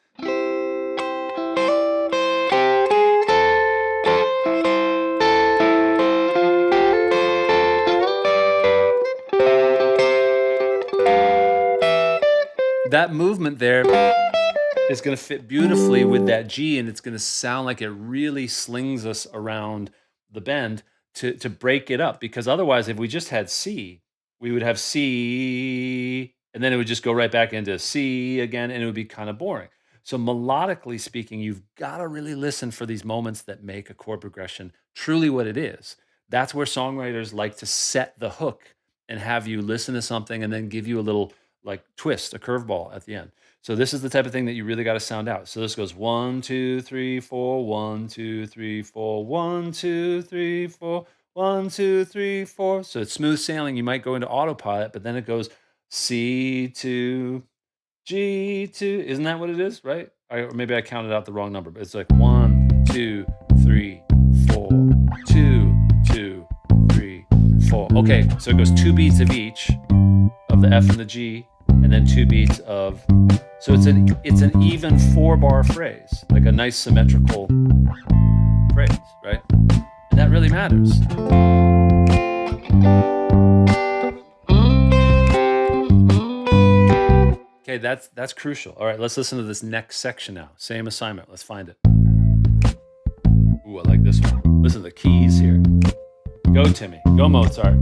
that movement there is going to fit beautifully with that G, and it's going to sound like it really slings us around the bend to break it up. Because otherwise, if we just had C, we would have C, and then it would just go right back into C again, and it would be kind of boring. So melodically speaking, you've got to really listen for these moments that make a chord progression truly what it is. That's where songwriters like to set the hook and have you listen to something and then give you a little like twist, a curveball at the end. So this is the type of thing that you really got to sound out. So this goes 1, 2, 3, 4, 1, 2, 3, 4, 1, 2, 3, 4, 1, 2, 3, 4. So it's smooth sailing. You might go into autopilot, but then it goes C to G to. Isn't that what it is? Right? Or maybe I counted out the wrong number, but it's like 1, 2, 3, 4, 2, 2, 3, 4. Okay, so it goes 2 beats of each of the F and the G, and then 2 beats of. So it's an even 4-bar phrase, like a nice symmetrical phrase, right? And that really matters. Okay, that's crucial. All right, let's listen to this next section now. Same assignment. Let's find it. Ooh, I like this one. Listen to the keys here. Go, Timmy. Go, Mozart.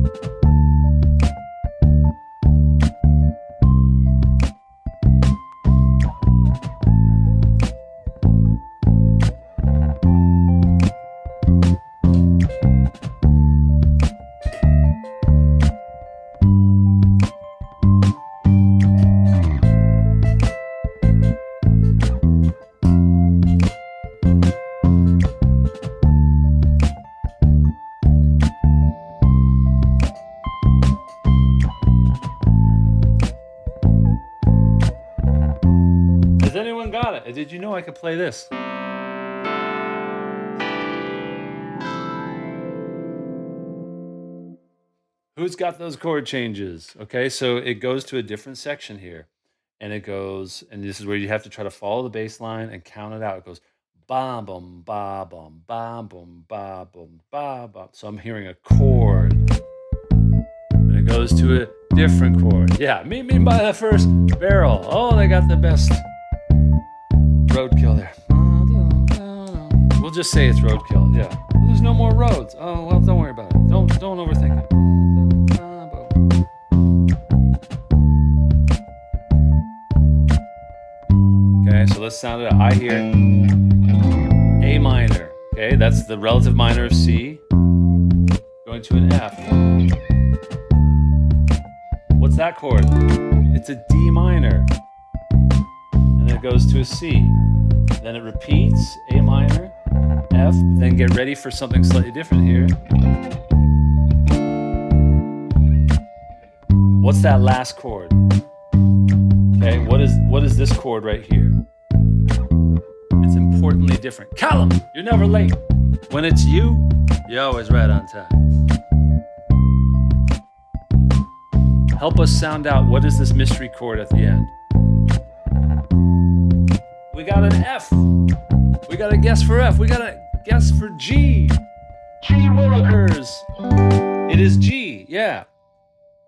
Has anyone got it? Did you know I could play this? Who's got those chord changes? Okay, so it goes to a different section here. And it goes, and this is where you have to try to follow the bass line and count it out. It goes ba bum ba bum ba bum ba bum ba bum. So I'm hearing a chord. And it goes to a different chord. Yeah, meet me by the first barrel. Oh, they got the best roadkill there. We'll just say it's roadkill. Yeah. Well, there's no more roads. Oh well, don't worry about it. Don't overthink it. Okay, so let's sound it out. I hear A minor. Okay, that's the relative minor of C going to an F. What's that chord? It's a D minor, and then it goes to a C. Then it repeats, A minor, F, then get ready for something slightly different here. What's that last chord? Okay, what is this chord right here? It's importantly different. Callum, you're never late. When it's you, you're always right on time. Help us sound out what is this mystery chord at the end. We got an F. We got a guess for F. We got a guess for G. G Willikers. It is G, yeah.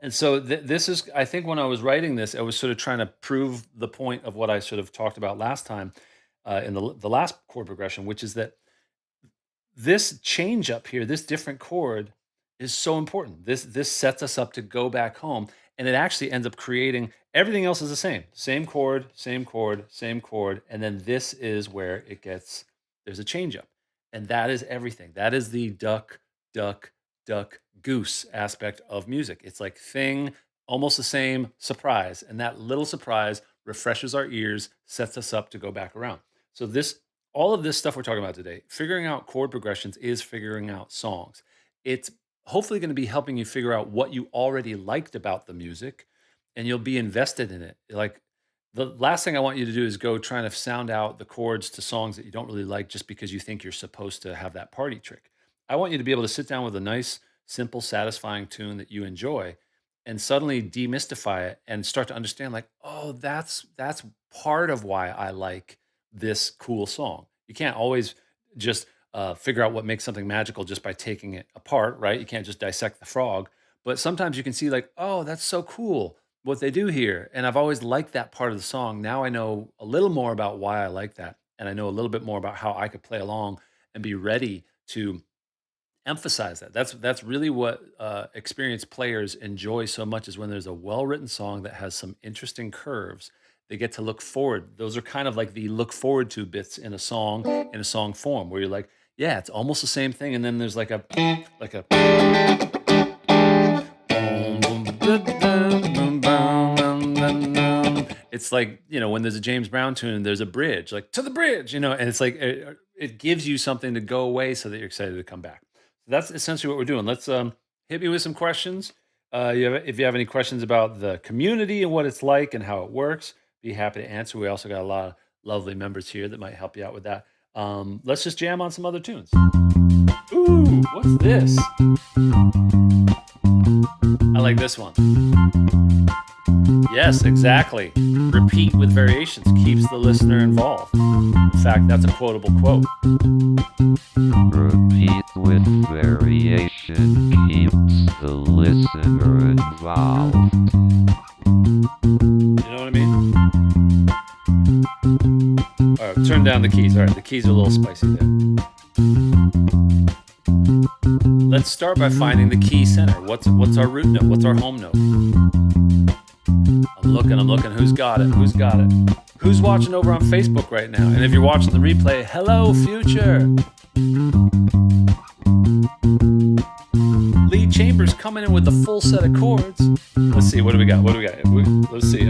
And so this is, I think when I was writing this, I was sort of trying to prove the point of what I sort of talked about last time in the last chord progression, which is that this change up here, this different chord is so important. This sets us up to go back home, and it actually ends up creating everything else is the same. Same chord, same chord, same chord, and then this is where it gets there's a change up. And that is everything. That is the duck, duck, duck, goose aspect of music. It's like thing, almost the same, surprise. And that little surprise refreshes our ears, sets us up to go back around. So this all of this stuff we're talking about today, figuring out chord progressions is figuring out songs. It's hopefully going to be helping you figure out what you already liked about the music and you'll be invested in it. Like the last thing I want you to do is go trying to sound out the chords to songs that you don't really like just because you think you're supposed to have that party trick. I want you to be able to sit down with a nice, simple, satisfying tune that you enjoy and suddenly demystify it and start to understand like, oh, that's part of why I like this cool song. You can't always just figure out what makes something magical just by taking it apart, right? You can't just dissect the frog. But sometimes you can see, like, oh, that's so cool what they do here. And I've always liked that part of the song. Now I know a little more about why I like that. And I know a little bit more about how I could play along and be ready to emphasize that. That's really what experienced players enjoy so much is when there's a well-written song that has some interesting curves. They get to look forward. Those are kind of like the look forward to bits in a song form, where you're like, yeah, it's almost the same thing, and then there's like a it's like, when there's a James Brown tune and there's a bridge, like to the bridge, and it's like it gives you something to go away so that you're excited to come back. So that's essentially what we're doing. Let's hit me with some questions. If you have any questions about the community and what it's like and how it works, be happy to answer. We also got a lot of lovely members here that might help you out with that. Let's just jam on some other tunes. Ooh, what's this? I like this one. Yes, exactly. Repeat with variations keeps the listener involved. In fact, that's a quotable quote. Repeat with variation keeps the listener involved. You know what I mean? All right, turn down the keys. All right, the keys are a little spicy there. Let's start by finding the key center. What's our root note? What's our home note? I'm looking. Who's got it? Who's got it? Who's watching over on Facebook right now? And if you're watching the replay, hello, future. Lead Chambers coming in with the full set of chords. Let's see, what do we got? Let's see.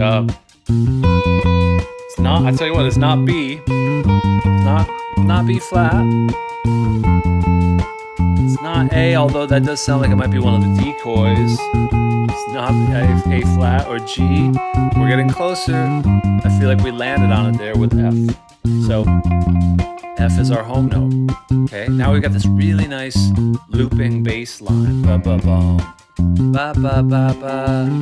It's not, I tell you what, it's not B. It's not B flat. It's not A, although that does sound like it might be one of the decoys. It's not A flat or G. We're getting closer. I feel like we landed on it there with F. So F is our home note. Okay, now we've got this really nice looping bass line. Ba ba bum. Ba ba ba ba.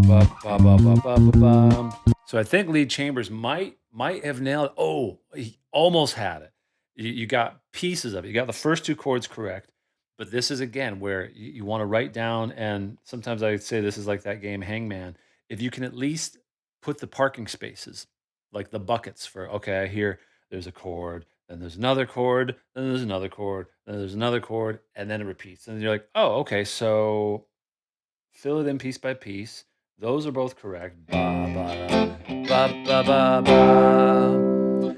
Ba ba ba ba ba ba bum. So I think Lead Chambers might have nailed it. Oh, he almost had it. You got pieces of it. You got the first two chords correct. But this is again where you want to write down, and sometimes I say this is like that game Hangman. If you can at least put the parking spaces, like the buckets for, okay, I hear there's a chord, then there's another chord, then there's another chord, then there's another chord, and then it repeats. And you're like, oh, okay, so fill it in piece by piece. Those are both correct. Ba ba ba ba ba ba.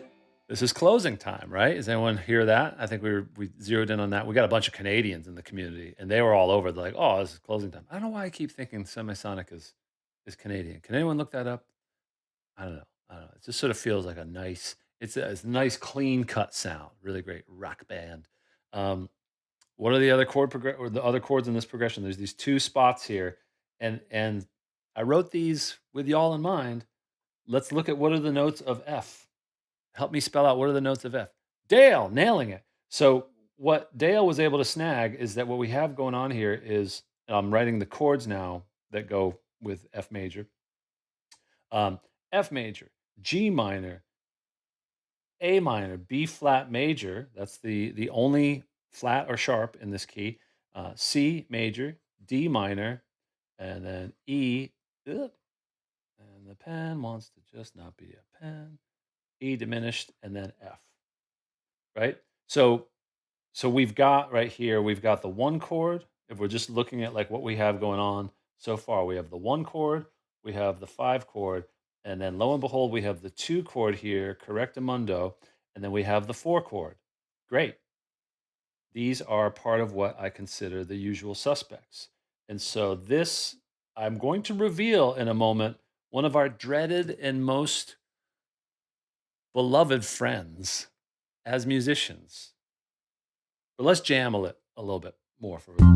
This is closing time, right? Does anyone hear that? I think we zeroed in on that. We got a bunch of Canadians in the community, and they were all over. They're like, "Oh, this is closing time." I don't know why I keep thinking semisonic is is Canadian. Can anyone look that up? I don't know. I don't know. It just sort of feels like a nice. It's a nice clean cut sound. Really great rock band. Um, what are the other or the other chords in this progression? There's these two spots here, and I wrote these with y'all in mind. Let's look at what are the notes of F. Help me spell out what are the notes of F. Dale, nailing it. So what Dale was able to snag is that what we have going on here is I'm writing the chords now that go with F major. Um, F major, G minor, A minor, B flat major. That's the only flat or sharp in this key. C major, D minor, and then E. ugh, And the pen wants to just not be a pen. E diminished, and then F. Right. So we've got right here. We've got the one chord. If we're just looking at like what we have going on so far, we have the one chord, we have the five chord, and then lo and behold, we have the two chord here, correctamundo, and then we have the four chord. Great. These are part of what I consider the usual suspects. And so this, I'm going to reveal in a moment one of our dreaded and most beloved friends as musicians. But let's jam a little bit more for this.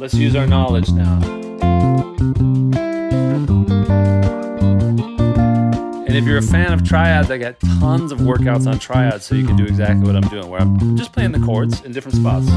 Let's use our knowledge now. And if you're a fan of triads, I got tons of workouts on triads so you can do exactly what I'm doing, where I'm just playing the chords in different spots.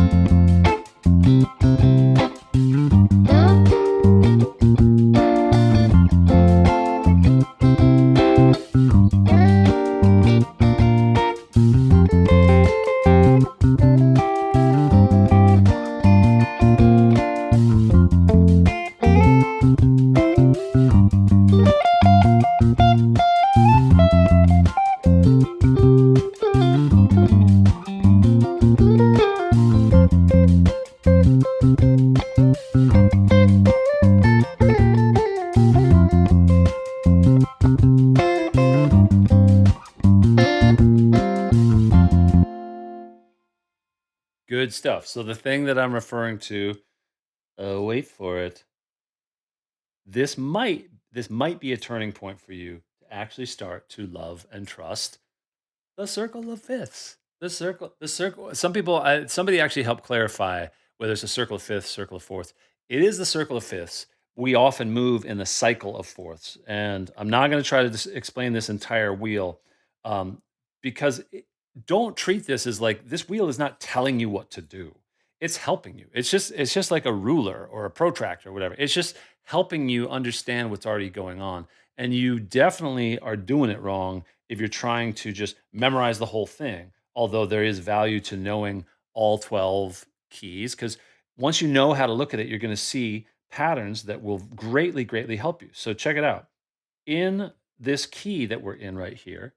Good stuff. So the thing that I'm referring to, wait for it. This might be a turning point for you to actually start to love and trust the circle of fifths. The circle. Some people, somebody actually helped clarify whether it's a circle of fifths, circle of fourths. It is the circle of fifths. We often move in the cycle of fourths, and I'm not going to try to explain this entire wheel, um, because don't treat this as like this wheel is not telling you what to do. It's helping you. It's just like a ruler or a protractor or whatever. It's just helping you understand what's already going on. And you definitely are doing it wrong if you're trying to just memorize the whole thing. Although there is value to knowing all 12 keys, because once you know how to look at it, you're going to see patterns that will greatly, greatly help you. So check it out. In this key that we're in right here,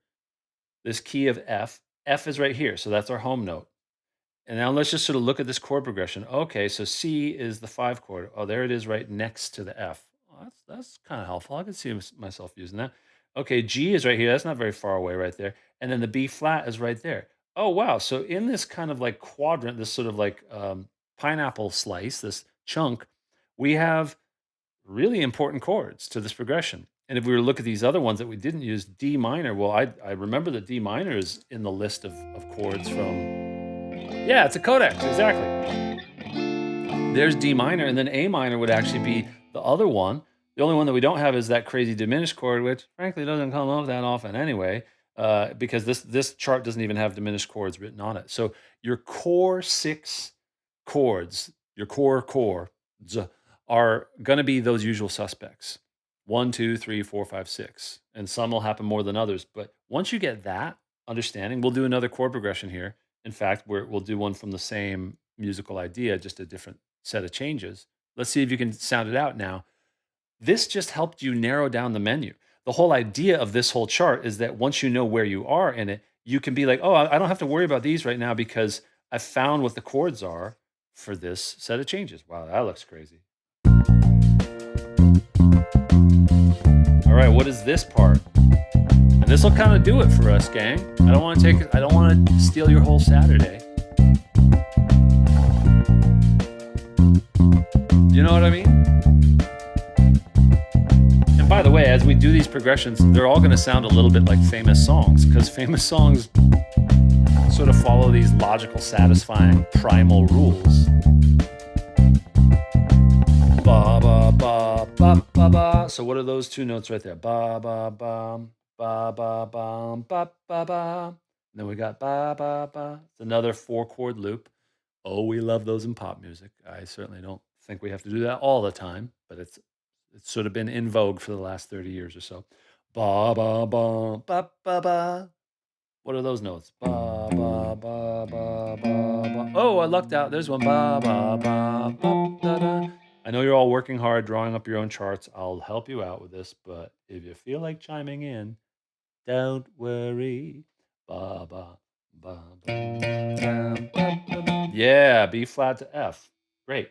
this key of F, F is right here. So that's our home note. And now let's just sort of look at this chord progression. Okay, so C is the five chord. Oh, there it is right next to the F. Oh, that's kind of helpful. I could see myself using that. Okay, G is right here. That's not very far away right there. And then the B flat is right there. Oh, wow. So in this kind of like quadrant, this sort of like pineapple slice, this chunk, we have really important chords to this progression. And if we were to look at these other ones that we didn't use, D minor, well, I remember that D minor is in the list of chords from, yeah, it's a codex, exactly. There's D minor, and then A minor would actually be the other one. The only one that we don't have is that crazy diminished chord, which frankly doesn't come up that often anyway, because this chart doesn't even have diminished chords written on it. So your core six chords, your core chords, are going to be those usual suspects: 1, 2, 3, 4, 5, 6, and some will happen more than others. But once you get that understanding, we'll do another chord progression here. In fact, we'll do one from the same musical idea, just a different set of changes. Let's see if you can sound it out now. This just helped you narrow down the menu. The whole idea of this whole chart is that once you know where you are in it, you can be like, oh, I don't have to worry about these right now because I found what the chords are for this set of changes. Wow, that looks crazy. All right, what is this part? And this will kind of do it for us, gang. I don't want to steal your whole Saturday. know what I mean? And by the way, as we do these progressions, they're all going to sound a little bit like famous songs, because famous songs sort of follow these logical, satisfying, primal rules. Ba ba ba ba ba ba. So what are those two notes right there? Ba ba ba ba ba ba ba ba ba. And then we got ba ba ba. It's another 4-chord loop. Oh, we love those in pop music. I certainly don't think we have to do that all the time, but it's sort of been in vogue for the last 30 years or so. Ba ba ba ba ba ba. What are those notes? Ba ba ba ba ba ba. Oh, I lucked out. There's one. Ba ba ba ba da da. I know you're all working hard drawing up your own charts. I'll help you out with this, but if you feel like chiming in, don't worry. Ba ba ba ba. Ba, ba, ba. Yeah, B flat to F. Great.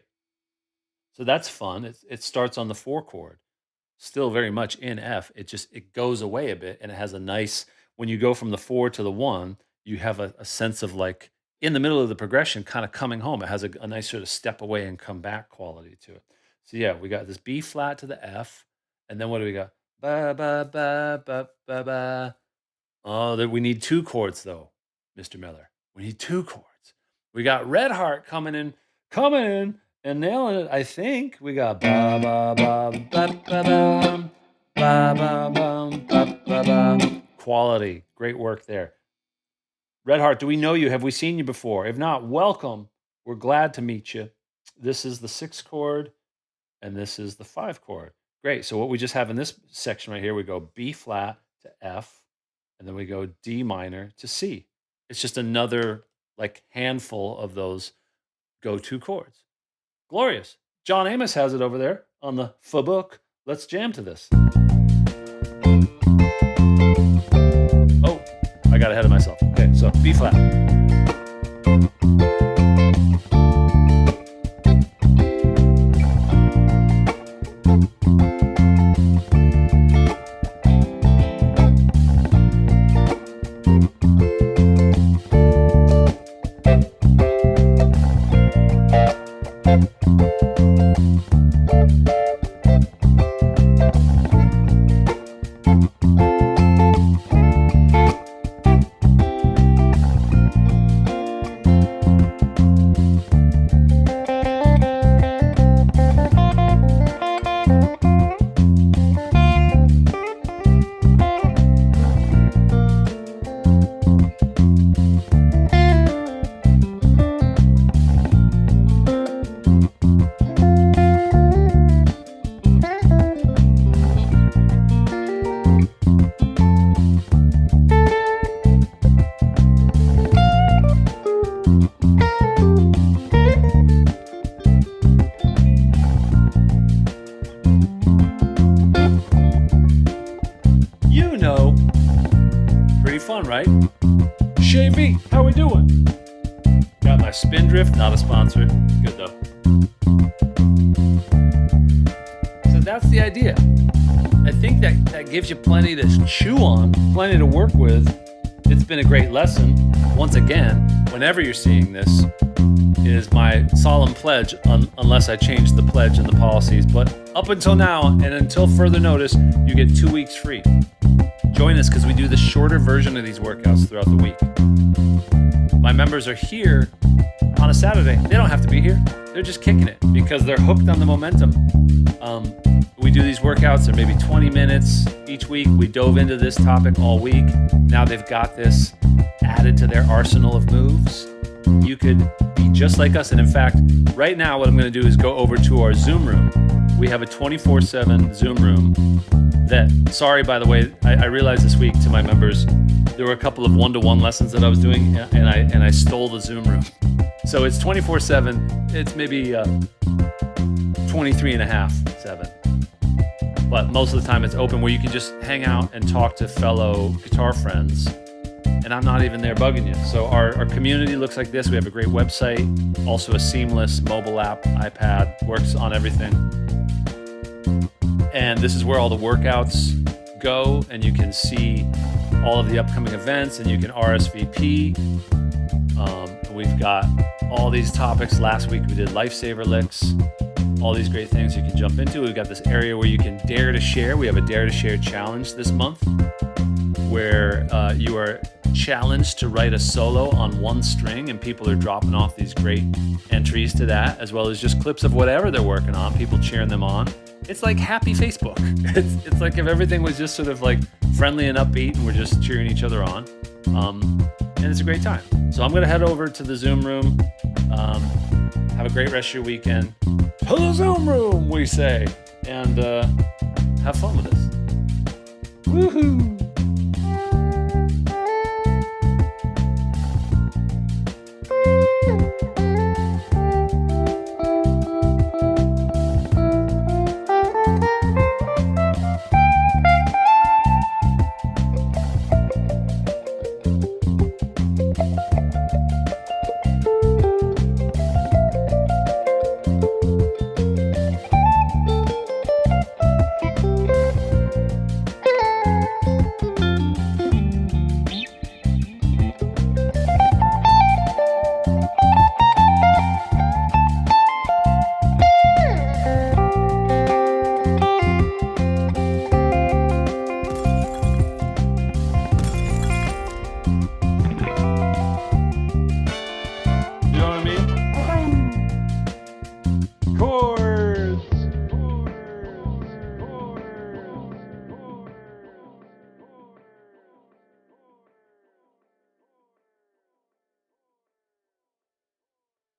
So that's fun. It starts on the 4 chord, still very much in F. It goes away a bit, and it has a nice, when you go from the 4 to the 1, you have a sense of like in the middle of the progression kind of coming home. It has a nice sort of step away and come back quality to it. So yeah, we got this B flat to the F, and then what do we got? Ba ba ba ba ba ba. Oh, we need 2 chords though, Mr. Miller. We need 2 chords. We got Red Heart coming in and nailing it. I think we got ba ba ba ba ba ba ba ba ba ba ba ba. Quality, great work there. Red Heart, do we know you? Have we seen you before? If not, welcome. We're glad to meet you. This is the 6 chord, and this is the 5 chord. Great. So what we just have in this section right here, we go B flat to F, and then we go D minor to C. It's just another like handful of those go-to chords. Glorious. John Amos has it over there on the book. Let's jam to this. Oh, I got ahead of myself. Okay, so B flat. Right? Shavy, how we doing? Got my Spindrift, not a sponsor. Good though. So that's the idea. I think that gives you plenty to chew on, plenty to work with. It's been a great lesson. Once again, whenever you're seeing this, is my solemn pledge, unless I change the pledge and the policies. But up until now, and until further notice, you get 2 weeks free. Join us because we do the shorter version of these workouts throughout the week. My members are here on a Saturday. They don't have to be here. They're just kicking it because they're hooked on the momentum. We do these workouts. They're maybe 20 minutes each week. We dove into this topic all week. Now they've got this added to their arsenal of moves. You could be just like us. And in fact, right now what I'm going to do is go over to our Zoom room. We have a 24/7 Zoom room that, sorry, by the way, I realized this week to my members, there were a couple of one-to-one lessons that I was doing, and I stole the Zoom room. So it's 24/7. It's maybe 23.5/7. But most of the time it's open where you can just hang out and talk to fellow guitar friends. And I'm not even there bugging you. So our community looks like this. We have a great website, also a seamless mobile app, iPad, works on everything. And this is where all the workouts go, and you can see all of the upcoming events, and you can RSVP. We've got all these topics. Last week we did lifesaver licks, all these great things you can jump into. We've got this area where you can dare to share. We have a dare to share challenge this month where you are challenged to write a solo on one string, and people are dropping off these great entries to that, as well as just clips of whatever they're working on, people cheering them on. It's like happy Facebook. It's like if everything was just sort of like friendly and upbeat and we're just cheering each other on. And it's a great time. So I'm gonna head over to the Zoom room. Have a great rest of your weekend. To the Zoom room, we say, and have fun with this. Woohoo!